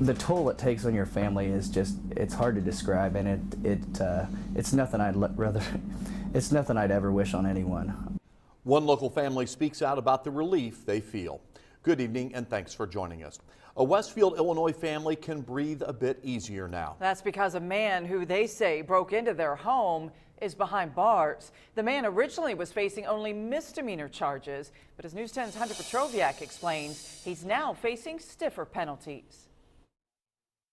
The toll it takes on your family is just, it's hard to describe, and it's nothing it's nothing I'd ever wish on anyone. One local family speaks out about the relief they feel. Good evening and thanks for joining us. A Westfield, Illinois family can breathe a bit easier now. That's because a man who they say broke into their home is behind bars. The man originally was facing only misdemeanor charges, but as News 10's Hunter Petroviak explains, he's now facing stiffer penalties.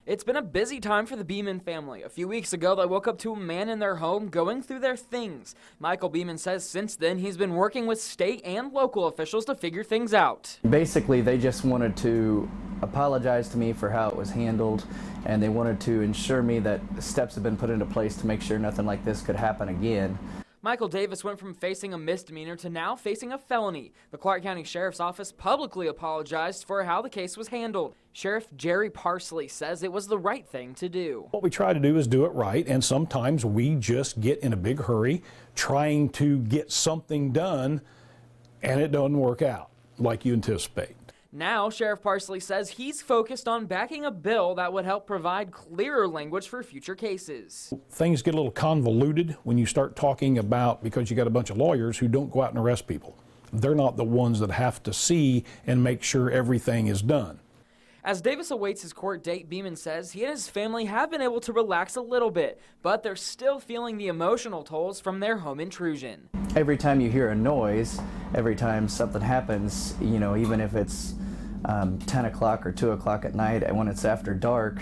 It's been a busy time for the Beeman family. A few weeks ago, they woke up to a man in their home going through their things. Michael Beeman says since then he's been working with state and local officials to figure things out. Basically, they just wanted to apologize to me for how it was handled, and they wanted to ensure me that steps have been put into place to make sure nothing like this could happen again. Michael Davis went from facing a misdemeanor to now facing a felony. The Clark County Sheriff's Office publicly apologized for how the case was handled. Sheriff Jerry Parsley says it was the right thing to do. What we try to do is do it right, and sometimes we just get in a big hurry trying to get something done, and it doesn't work out like you anticipate. Now, Sheriff Parsley says he's focused on backing a bill that would help provide clearer language for future cases. Things get a little convoluted when you start talking about, because you got a bunch of lawyers who don't go out and arrest people. They're not the ones that have to see and make sure everything is done. As Davis awaits his court date, Beeman says he and his family have been able to relax a little bit, but they're still feeling the emotional tolls from their home intrusion. Every time you hear a noise, every time something happens, you know, even if it's 10 o'clock or 2 o'clock at night, and when it's after dark,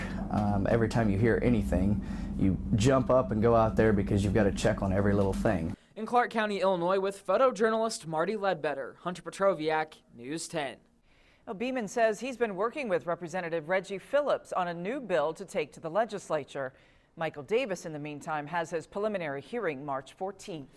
every time you hear anything, you jump up and go out there because you've got to check on every little thing. In Clark County, Illinois, with photojournalist Marty Ledbetter, Hunter Petroviak, News 10. Well, Beeman says he's been working with Representative Reggie Phillips on a new bill to take to the legislature. Michael Davis, in the meantime, has his preliminary hearing March 14th.